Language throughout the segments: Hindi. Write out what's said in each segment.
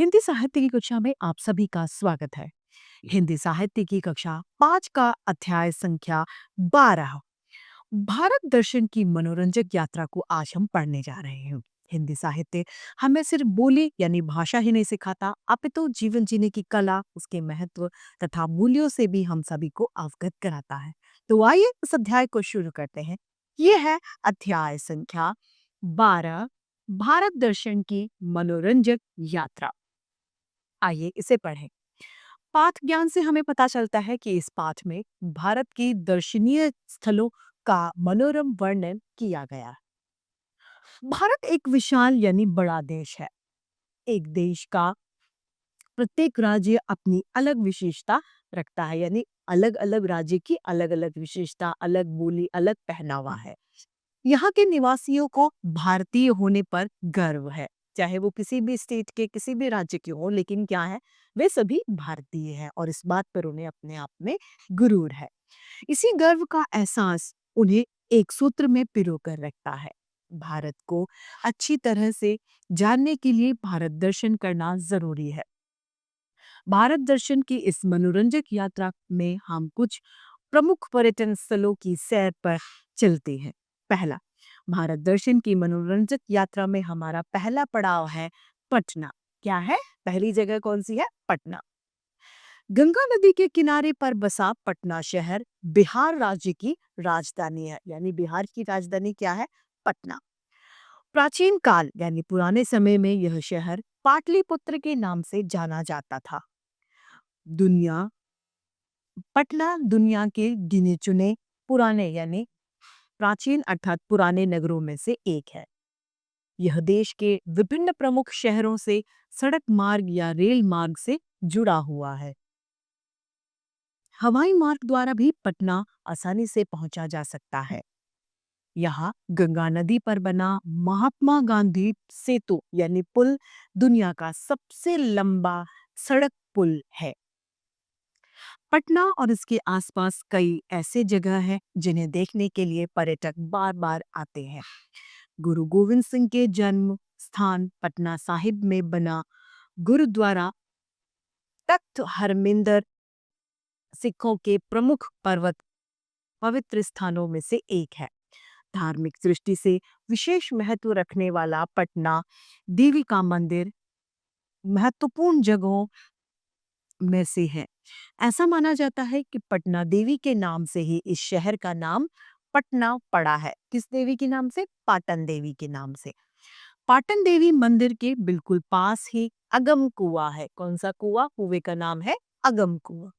हिंदी साहित्य की कक्षा में आप सभी का स्वागत है। हिंदी साहित्य की कक्षा 5 का अध्याय संख्या 12 भारत दर्शन की मनोरंजक यात्रा को आज हम पढ़ने जा रहे हैं। हिंदी साहित्य हमें सिर्फ बोली यानी भाषा ही नहीं सिखाता, अपितु जीवन जीने की कला, उसके महत्व तथा मूल्यों से भी हम सभी को अवगत कराता है। तो आइए इस अध्याय को शुरू करते हैं। ये है अध्याय संख्या 12 भारत दर्शन की मनोरंजक यात्रा। आइए इसे पढ़ें। पाठ ज्ञान से हमें पता चलता है कि इस पाठ में भारत की दर्शनीय स्थलों का मनोरम वर्णन किया गया है। भारत एक विशाल यानी बड़ा देश है। एक देश का प्रत्येक राज्य अपनी अलग विशेषता रखता है, यानी अलग अलग राज्य की अलग अलग विशेषता, अलग बोली, अलग पहनावा है। यहाँ के निवासियों को भारतीय होने पर गर्व है, चाहे वो किसी भी स्टेट के किसी भी राज्य के हो, लेकिन क्या है, वे सभी भारतीय हैं और इस बात पर उन्हें अपने आप में गुरूर है। इसी गर्व का एहसास उन्हें एक सूत्र में पिरो कर रखता है। भारत को अच्छी तरह से जानने के लिए भारत दर्शन करना जरूरी है। भारत दर्शन की इस मनोरंजक यात्रा में हम कुछ प्रमुख पर्यटन स्थलों की सैर पर चलते हैं। पहला, भारत दर्शन की मनोरंजक यात्रा में हमारा पहला पड़ाव है पटना। क्या है? पहली जगह कौन सी है? पटना। गंगा नदी के किनारे पर बसा पटना शहर बिहार राज्य की राजधानी है, यानी बिहार की राजधानी क्या है? पटना। प्राचीन काल यानी पुराने समय में यह शहर पाटलिपुत्र के नाम से जाना जाता था। दुनिया पटना दुनिया के गिने चुने पुराने यानी प्राचीन अर्थात पुराने नगरों में से एक है। यह देश के विभिन्न प्रमुख शहरों से सड़क मार्ग या रेल मार्ग से जुड़ा हुआ है। हवाई मार्ग द्वारा भी पटना आसानी से पहुंचा जा सकता है। यहाँ गंगा नदी पर बना महात्मा गांधी सेतु यानी पुल दुनिया का सबसे लंबा सड़क पुल है। पटना और इसके आसपास कई ऐसे जगह हैं जिन्हें देखने के लिए पर्यटक बार बार आते हैं। गुरु गोविंद सिंह के जन्म स्थान पटना साहिब में बना गुरुद्वारा तख्त हरमिंदर सिखों के प्रमुख पर्वत पवित्र स्थानों में से एक है। धार्मिक दृष्टि से विशेष महत्व रखने वाला पटना देवी का मंदिर महत्वपूर्ण जगहों में से है। ऐसा माना जाता है कि पटना देवी के नाम से ही इस शहर का नाम पटना पड़ा है। किस देवी के नाम से? पाटन देवी के नाम से। पाटन देवी मंदिर के बिल्कुल पास ही अगम कुआं है। कौन सा कुआं? कुएं का नाम है अगम कुआं।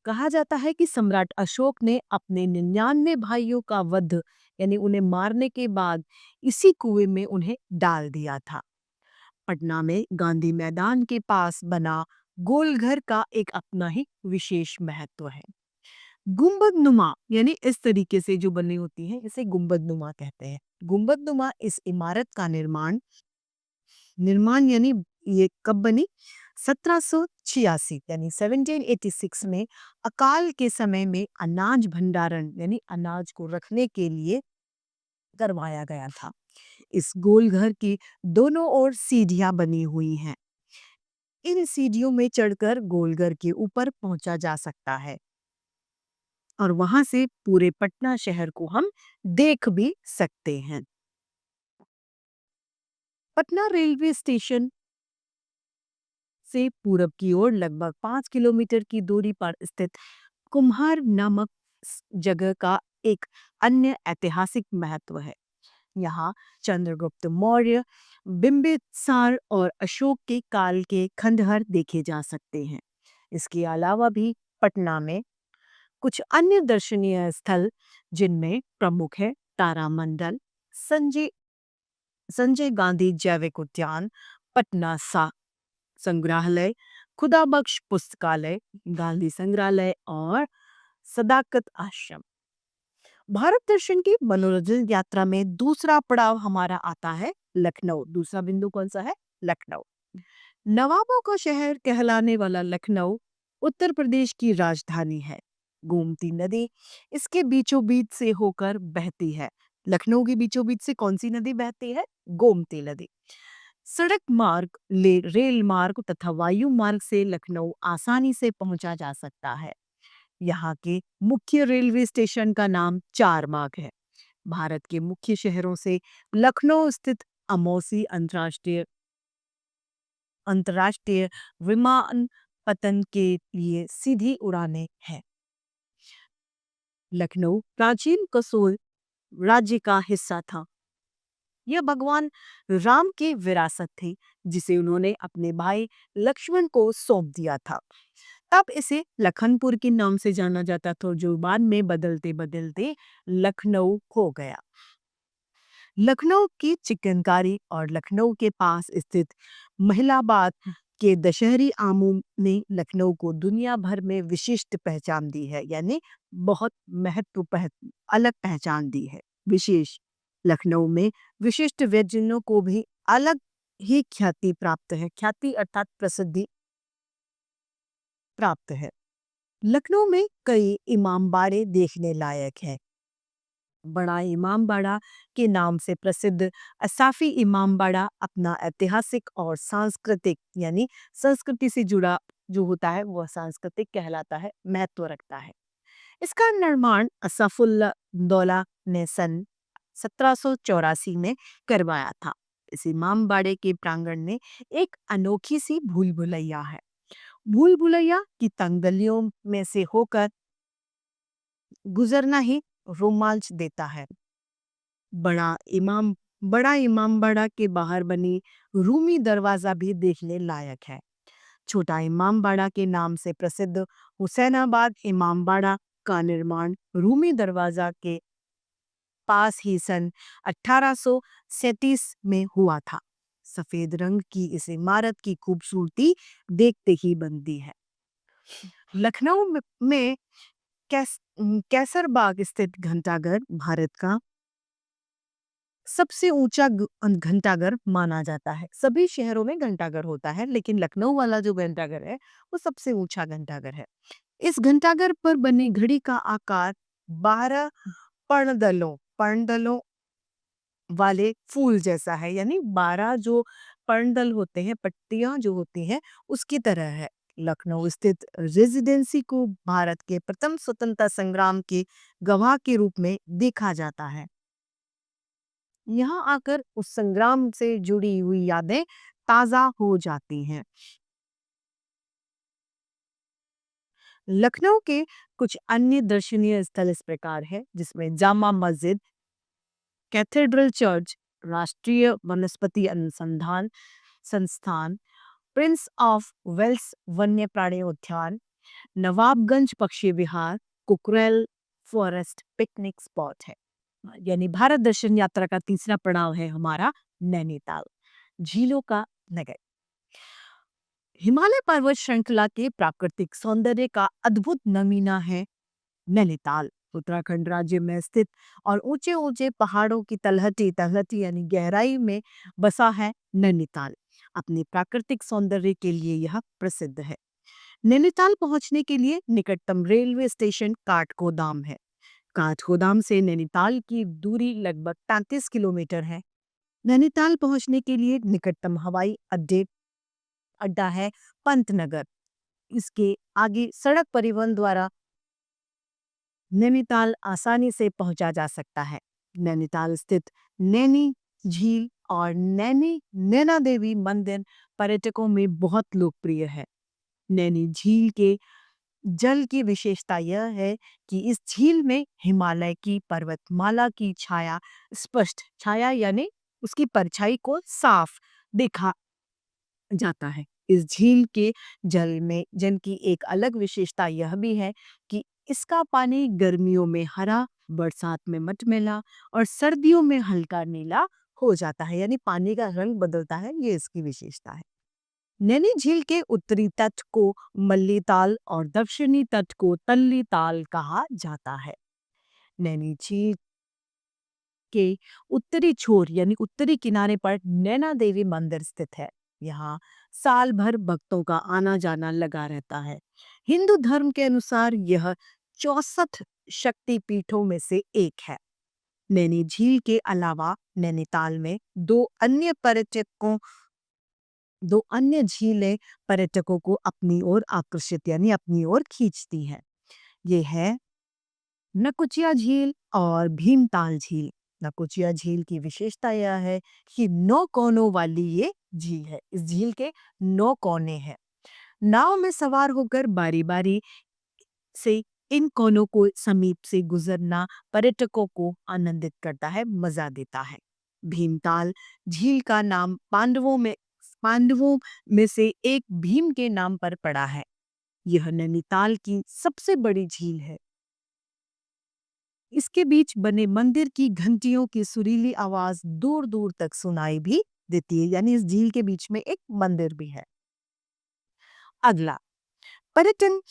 कहा जाता है कि सम्राट अशोक ने अपने 99 भाइयों का वध यानी उन्हें मारने के बाद इसी कुएं में उन्हें डाल दिया था। पटना में गांधी मैदान के पास बना गोलघर का एक अपना ही विशेष महत्व है। गुंबद नुमा यानी इस तरीके से जो बनी होती है इसे गुंबद नुमा कहते हैं। गुंबद नुमा इस इमारत का निर्माण निर्माण यानी ये कब बनी? 1786 यानी 1786 में अकाल के समय में अनाज भंडारण यानी अनाज को रखने के लिए करवाया गया था। इस गोलघर की दोनों ओर सीढ़ियां बनी हुई हैं। इन सीढ़ियों में चढ़कर गोलघर के ऊपर पहुंचा जा सकता है और वहां से पूरे पटना शहर को हम देख भी सकते हैं। पटना रेलवे स्टेशन से पूरब की ओर लगभग 5 किलोमीटर की दूरी पर स्थित कुम्हार नामक जगह का एक अन्य ऐतिहासिक महत्व है। यहाँ चंद्रगुप्त मौर्य, बिंबिसार और अशोक के काल के खंडहर देखे जा सकते हैं। इसके अलावा भी पटना में कुछ अन्य दर्शनीय स्थल जिनमें प्रमुख है तारामंडल, संजय संजय गांधी जैविक उद्यान, पटना सा संग्रहालय, खुदा बख्श पुस्तकालय, गांधी संग्रहालय और सदाकत आश्रम। भारत दर्शन की मनोरंजन यात्रा में दूसरा पड़ाव हमारा आता है लखनऊ। दूसरा बिंदु कौन सा है? लखनऊ। नवाबों का शहर कहलाने वाला लखनऊ उत्तर प्रदेश की राजधानी है। गोमती नदी इसके बीचों बीच से होकर बहती है। लखनऊ के बीचों बीच से कौन सी नदी बहती है? गोमती नदी। सड़क मार्ग, रेल मार्ग तथा वायु मार्ग से लखनऊ आसानी से पहुंचा जा सकता है। यहाँ के मुख्य रेलवे स्टेशन का नाम चारबाग है। भारत के मुख्य शहरों से लखनऊ स्थित अमौसी अंतर्राष्ट्रीय विमानपत्तन के लिए सीधी उड़ानें हैं। लखनऊ प्राचीन कसोल राज्य का हिस्सा था। यह भगवान राम की विरासत थी, जिसे उन्होंने अपने भाई लक्ष्मण को सौंप दिया था। तब इसे लखनपुर के नाम से जाना जाता था, जो बाद में बदलते बदलते लखनऊ हो गया। लखनऊ की चिकनकारी और लखनऊ के पास स्थित महिलाबाद के दशहरी आमों ने लखनऊ को दुनिया भर में विशिष्ट पहचान दी है, यानी बहुत अलग पहचान दी है। विशेष लखनऊ में विशिष्ट व्यंजनों को भी अलग ही ख्याति प्राप्त है। ख्याति अर्थात प्रसिद्धि प्राप्त है। लखनऊ में कई इमामबाड़े देखने लायक हैं। बड़ा इमामबाड़ा के नाम से प्रसिद्ध असाफी इमामबाड़ा अपना ऐतिहासिक और सांस्कृतिक, यानी संस्कृति से जुड़ा जो होता है वह सांस्कृतिक कहलाता है, महत्व रखता है। इसका निर्माण असफुल्ला दौला ने सन 1784 में करवाया था। इस इमामबाड़े के प्रांगण में एक अनोखी सी भूल भुलैया है। भूल भुलैया की तंग गलियों में से होकर गुजरना ही रोमांच देता है। बड़ा इमाम बड़ा इमामबाड़ा के बाहर बनी रूमी दरवाजा भी देखने लायक है। छोटा इमामबाड़ा के नाम से प्रसिद्ध हुसैनाबाद इमामबाड़ा का निर्माण रूमी दरवाजा के पास ही सन 1837 में हुआ था। सफेद रंग की इस इमारत की खूबसूरती देखते ही बनती है। लखनऊ में कैसरबाग स्थित घंटाघर भारत का सबसे ऊंचा घंटाघर माना जाता है। सभी शहरों में घंटाघर होता है, लेकिन लखनऊ वाला जो घंटाघर है वो सबसे ऊंचा घंटाघर है। इस घंटाघर पर बनी घड़ी का आकार 12 पर्णदलों वाले फूल जैसा है, यानी 12 जो पर्णदल होते हैं, पट्टियां जो होती हैं, उसकी तरह है। लखनऊ स्थित रेजिडेंसी को भारत के प्रथम स्वतंत्रता संग्राम के गवाह के रूप में देखा जाता है। यहाँ आकर उस संग्राम से जुड़ी हुई यादें ताजा हो जाती हैं। लखनऊ के कुछ अन्य दर्शनीय स्थल इस प्रकार है, जिसमें जामा मस्जिद, कैथेड्रल चर्च, राष्ट्रीय वनस्पति अनुसंधान संस्थान, प्रिंस ऑफ वेल्स वन्य प्राणी उद्यान, नवाबगंज पक्षी विहार, कुकरेल फॉरेस्ट पिकनिक स्पॉट है। यानी भारत दर्शन यात्रा का तीसरा पड़ाव है हमारा नैनीताल, झीलों का नगर। हिमालय पर्वत श्रृंखला के प्राकृतिक सौंदर्य का अद्भुत नमूना है नैनीताल। उत्तराखंड राज्य में स्थित और ऊंचे ऊंचे पहाड़ों की तलहटी यानी गहराई में बसा है नैनीताल। अपने प्राकृतिक सौंदर्य के लिए यह प्रसिद्ध है। नैनीताल पहुंचने के लिए निकटतम रेलवे स्टेशन काठगोदाम है। काठगोदाम से नैनीताल की दूरी लगभग 33 किलोमीटर है। नैनीताल पहुंचने के लिए निकटतम हवाई अड्डा है पंतनगर। इसके आगे सड़क परिवहन द्वारा नैनीताल आसानी से पहुंचा जा सकता है। नैनीताल स्थित नैनी झील और नैना देवी मंदिर पर्यटकों में बहुत लोकप्रिय है। नैनी झील के जल की विशेषता यह है कि इस झील में हिमालय की पर्वतमाला की स्पष्ट छाया यानी उसकी परछाई को साफ देखा जाता है। इस झील के जल की एक अलग विशेषता यह भी है कि इसका पानी गर्मियों में हरा, बरसात में मटमैला और सर्दियों में हल्का नीला हो जाता है, यानी पानी का रंग बदलता है। ये इसकी विशेषता है। नैनी झील के उत्तरी तट को मल्ली ताल और दक्षिणी तट को तल्ली ताल कहा जाता है। नैनी झील के उत्तरी छोर यानी उत्तरी किनारे पर नैना देवी मंदिर स्थित है। यहाँ साल भर भक्तों का आना जाना लगा रहता है। हिंदू धर्म के अनुसार यह 64 शक्ति पीठों में से एक है। नैनी झील के अलावा नैनीताल में 2 अन्य पर्यटकों दो अन्य झीलें पर्यटकों को अपनी ओर आकर्षित यानी अपनी ओर खींचती हैं। ये है नकुचिया झील और भीमताल झील। नकुचिया झील की विशेषता यह है कि 9 कोनों वाली ये झील है। इस झील के 9 कोने हैं। नाव में सवार होकर बारी-बारी से इन कोनों को समीप से गुजरना पर्यटकों को आनंदित करता है, मजा देता है। भीमताल झील का नाम पांडवों में से एक भीम के नाम पर पड़ा है। यह नैनीताल की सबसे बड़ी झील है। इसके बीच बने मंदिर की घंटियों की सुरीली आवाज दूर दूर तक सुनाई भी देती है, यानी इस झील के बीच में एक मंदिर भी है। अगला पर्यटन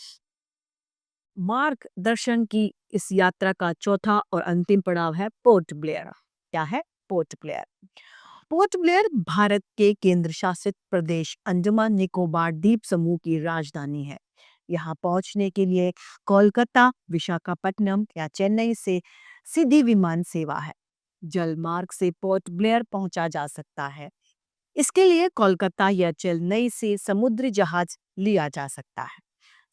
मार्गदर्शन की इस यात्रा का चौथा और अंतिम पड़ाव है पोर्ट ब्लेयर। क्या है port Blair? Port Blair Bharat के केंद्र शासित प्रदेश अंडमान निकोबार द्वीप समूह की राजधानी है। यहाँ पहुंचने के लिए कोलकाता, विशाखापट्टनम या चेन्नई से सीधी विमान सेवा है। जल मार्ग से पोर्ट ब्लेयर पहुंचा जा सकता है। इसके लिए कोलकाता या चेन्नई से समुद्री जहाज लिया जा सकता है।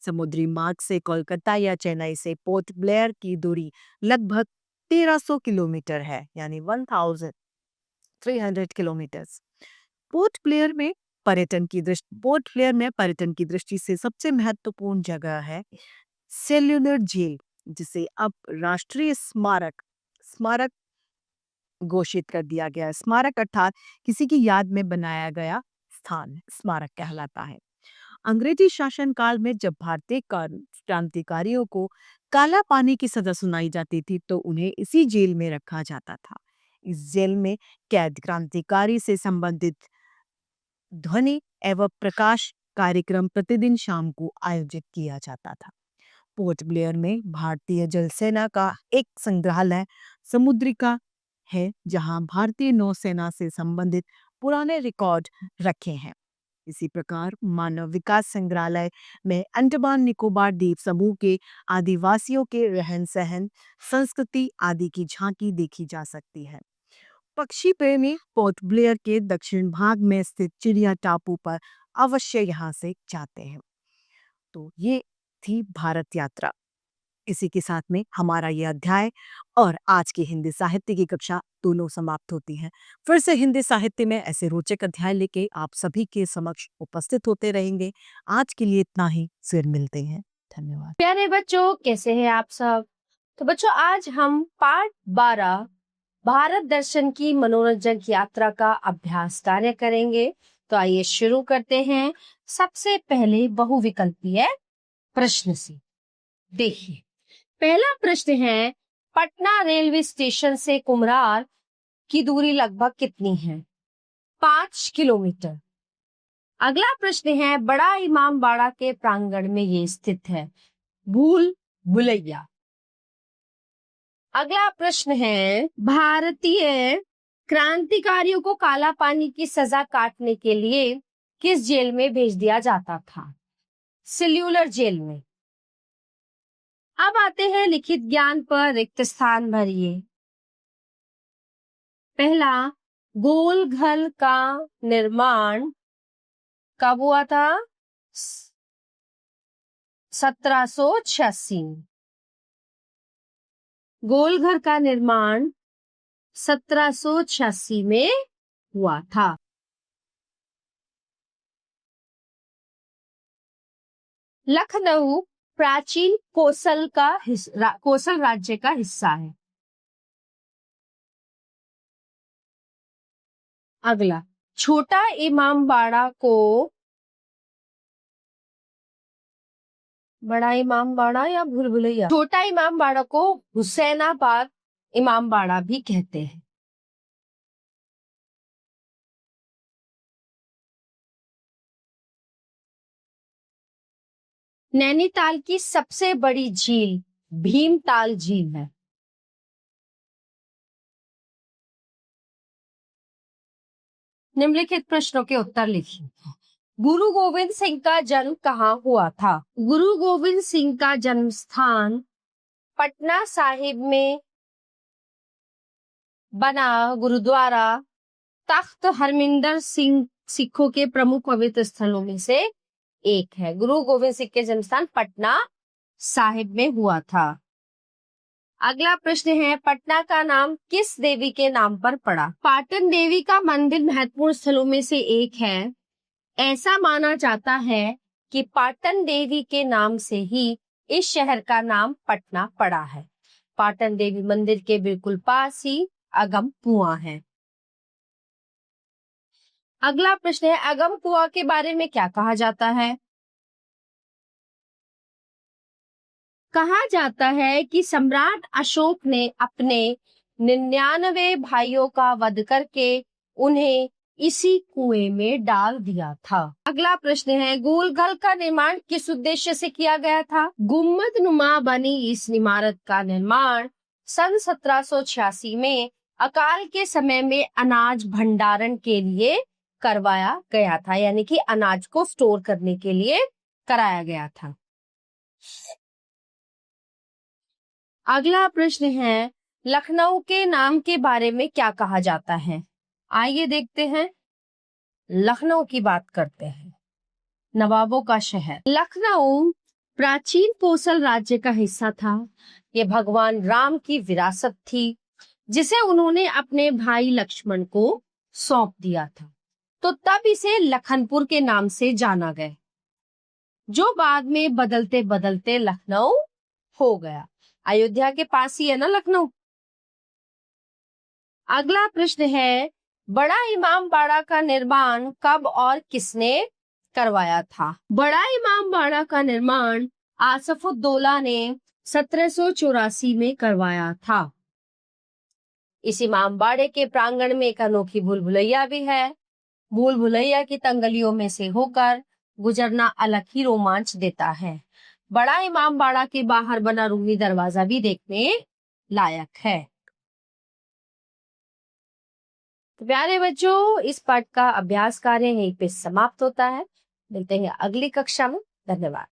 समुद्री मार्ग से कोलकाता या चेन्नई से पोर्ट ब्लेयर की दूरी लगभग 1300 किलोमीटर है, यानी 1300 किलोमीटर। पोर्ट ब्लेयर में पर्यटन की दृष्टि से सबसे महत्वपूर्ण जगह है सेल्यूलर झील, जिसे अब राष्ट्रीय स्मारक स्मारक घोषित कर दिया गया है। स्मारक अर्थात किसी की याद में बनाया गया स्थान स्मारक कहलाता है। अंग्रेजी शासन काल में जब भारतीय क्रांतिकारियों को काला पानी की सजा सुनाई जाती थी तो उन्हें इसी जेल में रखा जाता था। इस जेल में कैद क्रांतिकारी से संबंधित ध्वनि एवं प्रकाश कार्यक्रम प्रतिदिन शाम को आयोजित किया जाता था। पोर्ट ब्लेयर में भारतीय जल सेना का एक संग्रहालय समुद्रिका है, जहां भारतीय नौसेना से संबंधित पुराने रिकॉर्ड रखे हैं। इसी प्रकार मानव विकास संग्रहालय में अंडमान निकोबार द्वीप समूह के आदिवासियों के रहन सहन, संस्कृति आदि की झांकी देखी जा सकती है। पक्षी प्रेमी पोर्ट ब्लेयर के दक्षिण भाग में स्थित चिड़िया टापू पर अवश्य यहाँ से जाते हैं। तो ये थी भारत यात्रा। इसी के साथ में हमारा ये अध्याय और आज की हिंदी साहित्य की कक्षा दोनों समाप्त होती हैं। फिर से हिंदी साहित्य में ऐसे रोचक अध्याय लेके आप सभी के समक्ष उपस्थित होते रहेंगे। आज के लिए इतना ही, फिर मिलते हैं। धन्यवाद। प्यारे बच्चों, कैसे हैं आप सब? तो बच्चों, आज हम पार्ट 12 भारत दर्शन की मनोरंजक यात्रा का अभ्यास कार्य करेंगे। तो आइए शुरू करते हैं। सबसे पहले बहुविकल्पीय प्रश्न से देखिए। पहला प्रश्न है, पटना रेलवे स्टेशन से कुम्हरार की दूरी लगभग कितनी है? 5 किलोमीटर। अगला प्रश्न है, बड़ा इमामबाड़ा के प्रांगण में ये स्थित है। भूल भुलैया। अगला प्रश्न है, भारतीय क्रांतिकारियों को काला पानी की सजा काटने के लिए किस जेल में भेज दिया जाता था? सेल्यूलर जेल में। अब आते हैं लिखित ज्ञान पर रिक्त स्थान भरिए। पहला, गोल घर का निर्माण कब हुआ था? 1786। गोल घर का निर्माण 1786 में हुआ था। लखनऊ प्राचीन कोसल राज्य का हिस्सा है। अगला, छोटा इमामबाड़ा को बड़ा इमामबाड़ा या भूल भुलैया? छोटा इमामबाड़ा को हुसैनाबाद इमामबाड़ा भी कहते हैं। नैनीताल की सबसे बड़ी झील भीमताल झील है। निम्नलिखित प्रश्नों के उत्तर लिखिए। गुरु गोविंद सिंह का जन्म कहाँ हुआ था? गुरु गोविंद सिंह का जन्म स्थान पटना साहिब में बना गुरुद्वारा तख्त हरमिंदर सिंह सिखों के प्रमुख पवित्र स्थलों में से एक है। गुरु गोविंद सिंह के जन्म स्थान पटना साहिब में हुआ था। अगला प्रश्न है, पटना का नाम किस देवी के नाम पर पड़ा? पाटन देवी का मंदिर महत्वपूर्ण स्थलों में से एक है। ऐसा माना जाता है कि पाटन देवी के नाम से ही इस शहर का नाम पटना पड़ा है। पाटन देवी मंदिर के बिल्कुल पास ही अगम कुआं है। अगला प्रश्न है, अगम कुआं के बारे में क्या कहा जाता है? कहा जाता है कि सम्राट अशोक ने अपने 99 भाइयों का वध करके उन्हें इसी कुएं में डाल दिया था। अगला प्रश्न है, गोलघर का निर्माण किस उद्देश्य से किया गया था? गुम्बद नुमा बनी इस इमारत का निर्माण सन 1786 में अकाल के समय में अनाज भंडारण के लिए करवाया गया था, यानी कि अनाज को स्टोर करने के लिए कराया गया था। अगला प्रश्न है, लखनऊ के नाम के बारे में क्या कहा जाता है? आइए देखते हैं। लखनऊ की बात करते हैं। नवाबों का शहर लखनऊ प्राचीन कोसल राज्य का हिस्सा था। ये भगवान राम की विरासत थी, जिसे उन्होंने अपने भाई लक्ष्मण को सौंप दिया था। तो तब इसे लखनपुर के नाम से जाना गया, जो बाद में बदलते बदलते लखनऊ हो गया। अयोध्या के पास ही है ना लखनऊ। अगला प्रश्न है, बड़ा इमाम बाड़ा का निर्माण कब और किसने करवाया था? बड़ा इमाम बाड़ा का निर्माण आसफुद्दौला ने 1784 में करवाया था। इस इमाम बाड़े के प्रांगण में एक अनोखी भूल भुलैया भी है। भूल भुलैया की तंगलियों में से होकर गुजरना अलग ही रोमांच देता है। बड़ा इमाम बाड़ा के बाहर बना रूमी दरवाजा भी देखने लायक है। तो प्यारे बच्चों, इस पाठ का अभ्यास कार्य यहीं पे समाप्त होता है। मिलते हैं अगली कक्षा में। धन्यवाद।